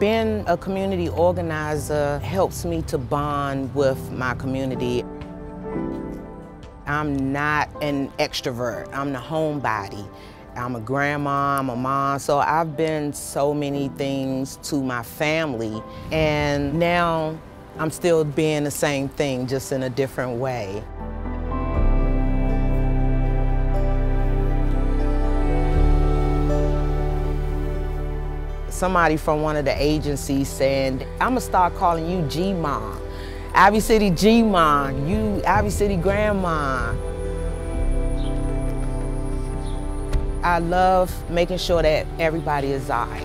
Being a community organizer helps me to bond with my community. I'm not an extrovert, I'm the homebody. I'm a grandma, I'm a mom, so I've been so many things to my family, and now I'm still being the same thing, just in a different way. Somebody from one of the agencies saying, I'm gonna start calling you G-Mom. Ivy City G-Mom, you Ivy City Grandma. I love making sure that everybody is all right.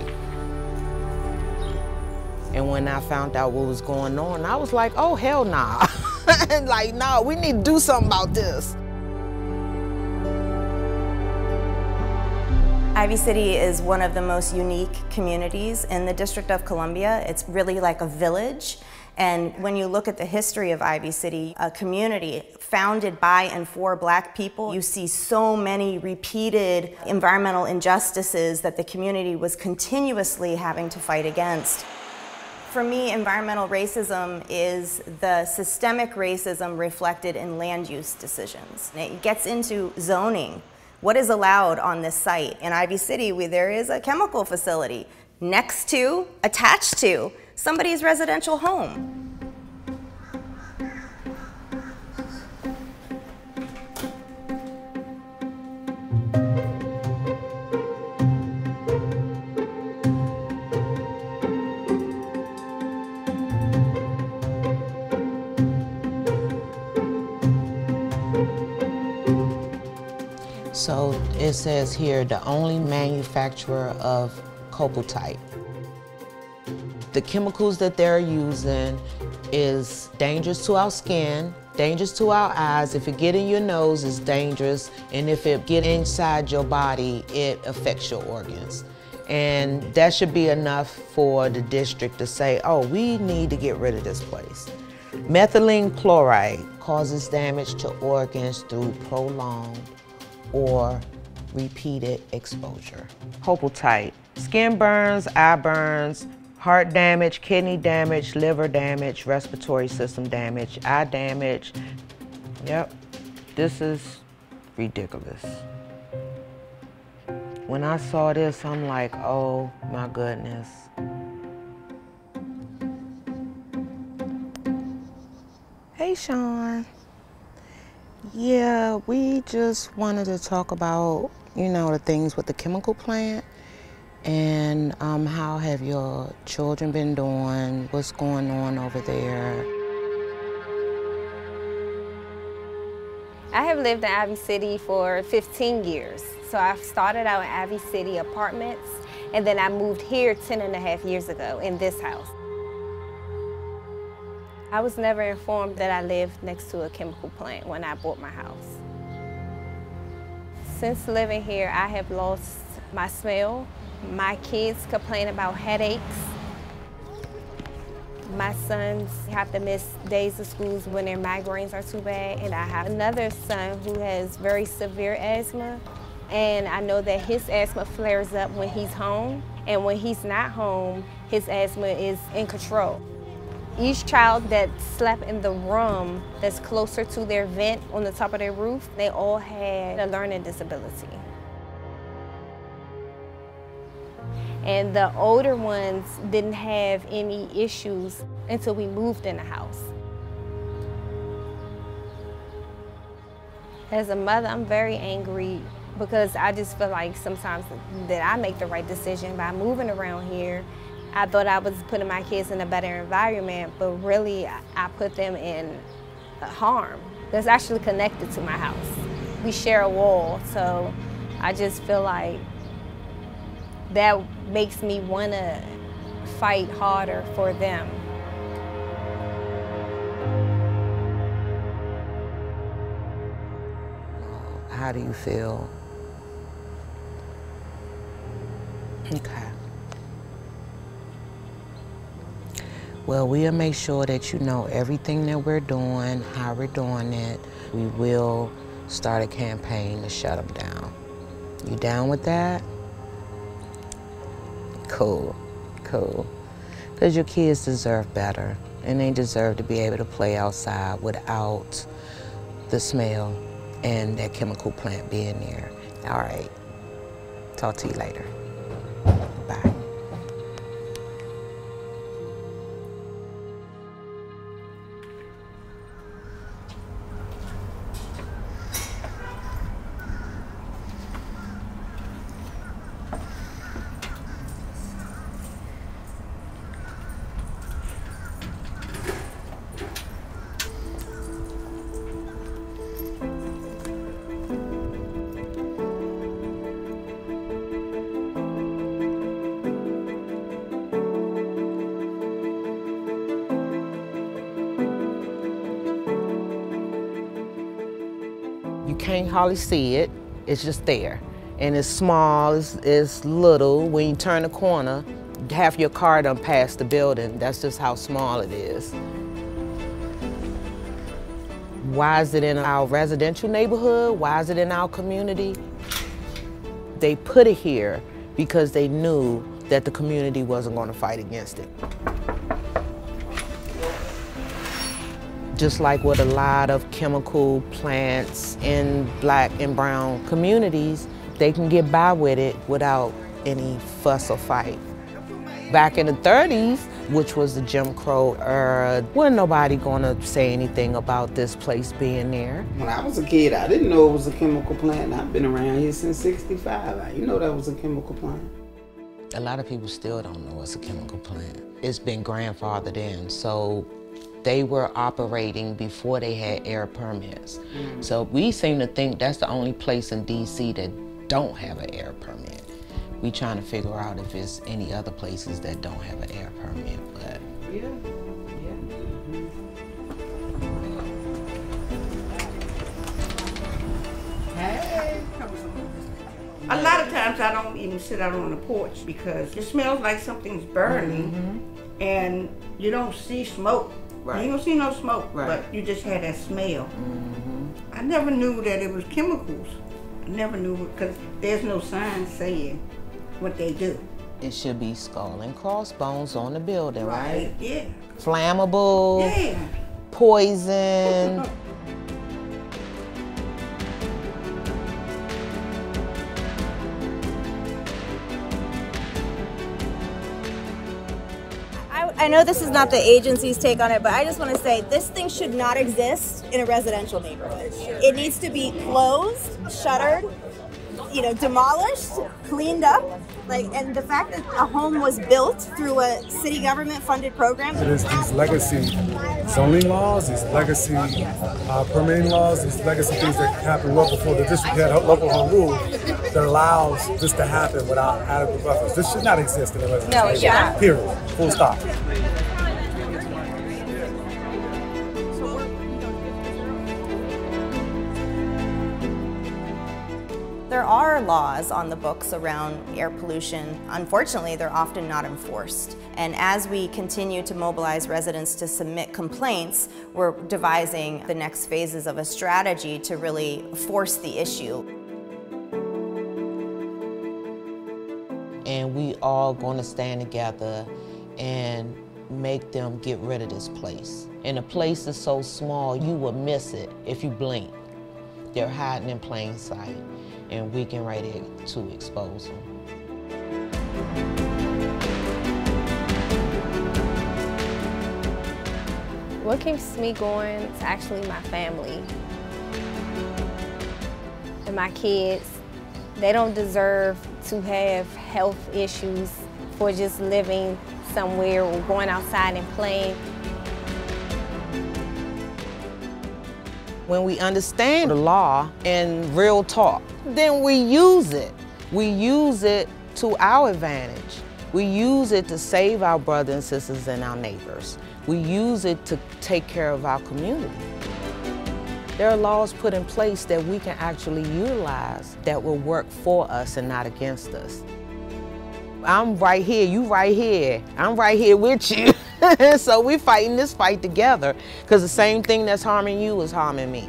And when I found out what was going on, I was like, oh, hell nah. Like, no, we need to do something about this. Ivy City is one of the most unique communities in the District of Columbia. It's really like a village. And when you look at the history of Ivy City, a community founded by and for Black people, you see so many repeated environmental injustices that the community was continuously having to fight against. For me, environmental racism is the systemic racism reflected in land use decisions. It gets into zoning. What is allowed on this site? In Ivy City, there is a chemical facility next to, attached to, somebody's residential home. So it says here, the only manufacturer of polluted. The chemicals that they're using is dangerous to our skin, dangerous to our eyes. If it get in your nose, it's dangerous. And if it get inside your body, it affects your organs. And that should be enough for the district to say, oh, we need to get rid of this place. Methylene chloride causes damage to organs through prolonged or repeated exposure. Polluted, skin burns, eye burns, heart damage, kidney damage, liver damage, respiratory system damage, eye damage. Yep, this is ridiculous. When I saw this, I'm like, oh my goodness. Hey, Sean. Yeah, we just wanted to talk about, you know, the things with the chemical plant and how have your children been doing? What's going on over there? I have lived in Ivy City for 15 years. So I started out in Ivy City apartments, and then I moved here 10.5 years ago in this house. I was never informed that I lived next to a chemical plant when I bought my house. Since living here, I have lost my smell. My kids complain about headaches. My sons have to miss days of school when their migraines are too bad, and I have another son who has very severe asthma, and I know that his asthma flares up when he's home, and when he's not home, his asthma is in control. Each child that slept in the room that's closer to their vent on the top of their roof, they all had a learning disability. And the older ones didn't have any issues until we moved in the house. As a mother, I'm very angry because I just feel like sometimes that I make the right decision by moving around here. I thought I was putting my kids in a better environment, but really I put them in harm. That's actually connected to my house. We share a wall, so I just feel like that makes me want to fight harder for them. How do you feel? Okay. Well, we'll make sure that you know everything that we're doing, how we're doing it. We will start a campaign to shut them down. You down with that? Cool, cool. Because your kids deserve better, and they deserve to be able to play outside without the smell and that chemical plant being there. All right, talk to you later. Bye. You can't hardly see it, it's just there. And it's small, it's little. When you turn the corner, half your car done past the building. That's just how small it is. Why is it in our residential neighborhood? Why is it in our community? They put it here because they knew that the community wasn't going to fight against it. Just like with a lot of chemical plants in Black and brown communities, they can get by with it without any fuss or fight. Back in the 30s, which was the Jim Crow era, wasn't nobody gonna say anything about this place being there. When I was a kid, I didn't know it was a chemical plant. I've been around here since '65. You know that was a chemical plant. A lot of people still don't know it's a chemical plant. It's been grandfathered in, so they were operating before they had air permits. So we seem to think that's the only place in DC that don't have an air permit. We trying to figure out if there's any other places that don't have an air permit, but. Hey. A lot of times I don't even sit out on the porch because it smells like something's burning and you don't see smoke. Right. You don't see no smoke, right, but you just had that smell. I never knew that it was chemicals. I never knew because there's no sign saying what they do. It should be skull and crossbones on the building, right? Yeah. Flammable, Yeah. poison. I know this is not the agency's take on it, but I just want to say this thing should not exist in a residential neighborhood. It needs to be closed, shuttered, demolished, cleaned up. And the fact that a home was built through a city government funded program. It is these legacy zoning laws, these legacy permitting laws, these legacy things that happened well before the district had local home rule that allows this to happen without adequate buffers. This should not exist in a residential No, it should not. Period. Full stop. There are laws on the books around air pollution. Unfortunately, they're often not enforced. And as we continue to mobilize residents to submit complaints, we're devising the next phases of a strategy to really force the issue. And we all going to stand together and make them get rid of this place. And the place is so small, you will miss it if you blink. They're hiding in plain sight, and we can ready to expose them. What keeps me going is actually my family and my kids. They don't deserve to have health issues for just living somewhere or going outside and playing. When we understand the law and real talk, then we use it. We use it to our advantage. We use it to save our brothers and sisters and our neighbors. We use it to take care of our community. There are laws put in place that we can actually utilize that will work for us and not against us. I'm right here, you right here. I'm right here with you. So we're fighting this fight together because the same thing that's harming you is harming me.